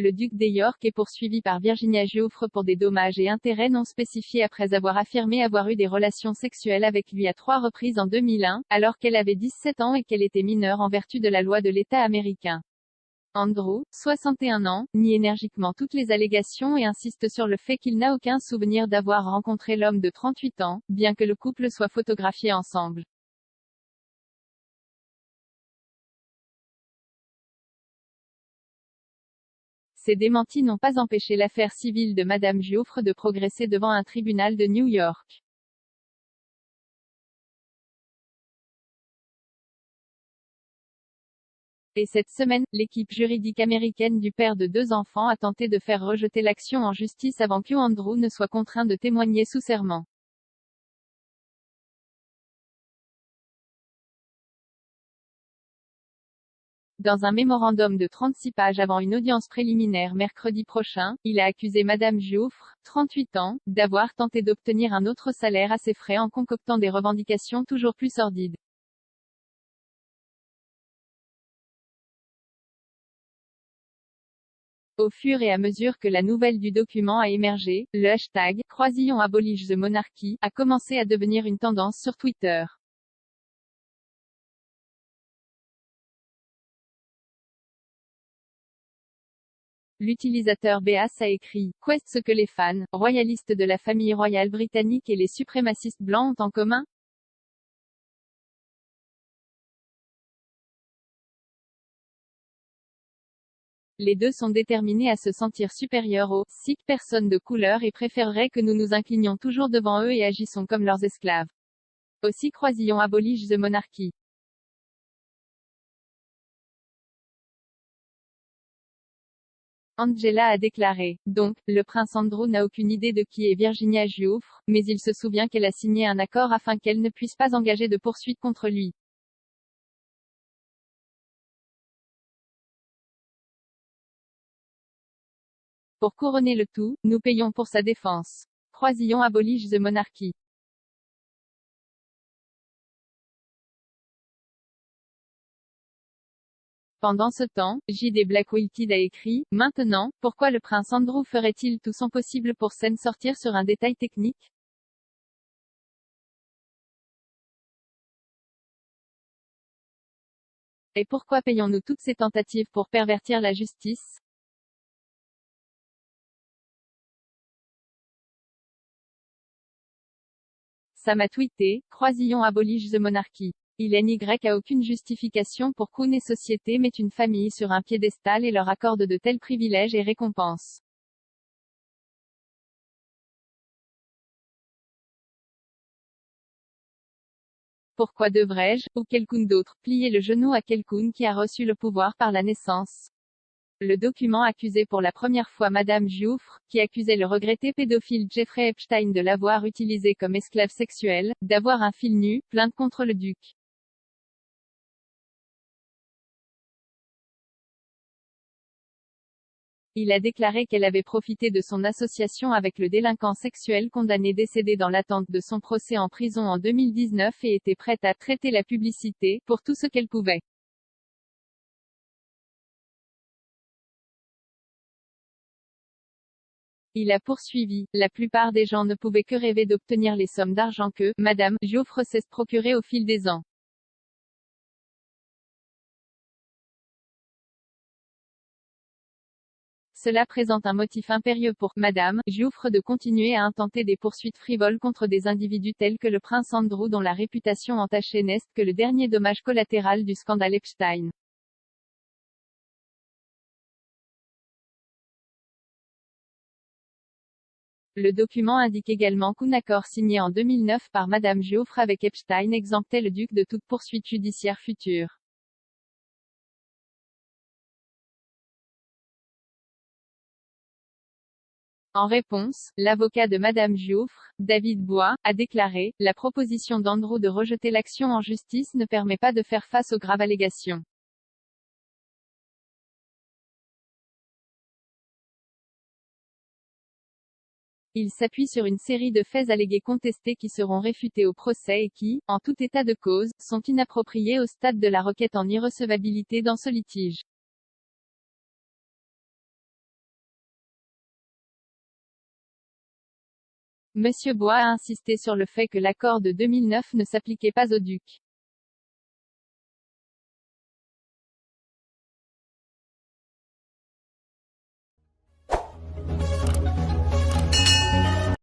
Le duc de York est poursuivi par Virginia Giuffre pour des dommages et intérêts non spécifiés après avoir affirmé avoir eu des relations sexuelles avec lui à 3 reprises en 2001, alors qu'elle avait 17 ans et qu'elle était mineure en vertu de la loi de l'État américain. Andrew, 61 ans, nie énergiquement toutes les allégations et insiste sur le fait qu'il n'a aucun souvenir d'avoir rencontré l'homme de 38 ans, bien que le couple soit photographié ensemble. Ces démentis n'ont pas empêché l'affaire civile de Madame Giuffre de progresser devant un tribunal de New York. Et cette semaine, l'équipe juridique américaine du père de 2 enfants a tenté de faire rejeter l'action en justice avant que Andrew ne soit contraint de témoigner sous serment. Dans un mémorandum de 36 pages avant une audience préliminaire mercredi prochain, il a accusé Madame Giuffre, 38 ans, d'avoir tenté d'obtenir un autre salaire à ses frais en concoctant des revendications toujours plus sordides. Au fur et à mesure que la nouvelle du document a émergé, le hashtag #Croisillon Abolish the Monarchy a commencé à devenir une tendance sur Twitter. L'utilisateur Beas a écrit « Quest ce que les fans, royalistes de la famille royale britannique et les suprémacistes blancs ont en commun ? Les deux sont déterminés à se sentir supérieurs aux Sikh personnes de couleur et préféreraient que nous nous inclinions toujours devant eux et agissons comme leurs esclaves. Aussi Croisillon Abolish the Monarchy. Angela a déclaré. Donc, le prince Andrew n'a aucune idée de qui est Virginia Giuffre, mais il se souvient qu'elle a signé un accord afin qu'elle ne puisse pas engager de poursuites contre lui. Pour couronner le tout, nous payons pour sa défense. Croisillon Abolish the Monarchy. Pendant ce temps, J.D. Black-Wilted a écrit « Maintenant, pourquoi le prince Andrew ferait-il tout son possible pour s'en sortir sur un détail technique ? Et pourquoi payons-nous toutes ces tentatives pour pervertir la justice ? » Sam a tweeté « Croisillon Abolish the Monarchy. Il n'y a aucune justification pour qu'une société mette une famille sur un piédestal et leur accorde de tels privilèges et récompenses. Pourquoi devrais-je, ou quelqu'un d'autre, plier le genou à quelqu'un qui a reçu le pouvoir par la naissance ? Le document accusait pour la première fois Madame Giuffre, qui accusait le regretté pédophile Jeffrey Epstein de l'avoir utilisé comme esclave sexuelle, d'avoir un fil nu, plainte contre le duc. Il a déclaré qu'elle avait profité de son association avec le délinquant sexuel condamné décédé dans l'attente de son procès en prison en 2019 et était prête à traiter la publicité, pour tout ce qu'elle pouvait. Il a poursuivi, la plupart des gens ne pouvaient que rêver d'obtenir les sommes d'argent que Madame Giuffre s'est procurées au fil des ans. Cela présente un motif impérieux pour Madame Giuffre de continuer à intenter des poursuites frivoles contre des individus tels que le prince Andrew dont la réputation entachée n'est que le dernier dommage collatéral du scandale Epstein. Le document indique également qu'un accord signé en 2009 par Madame Giuffre avec Epstein exemptait le duc de toute poursuite judiciaire future. En réponse, l'avocat de Madame Giuffre, David Bois, a déclaré « La proposition d'Andrew de rejeter l'action en justice ne permet pas de faire face aux graves allégations. Il s'appuie sur une série de faits allégués contestés qui seront réfutés au procès et qui, en tout état de cause, sont inappropriés au stade de la requête en irrecevabilité dans ce litige. Monsieur Bois a insisté sur le fait que l'accord de 2009 ne s'appliquait pas au duc.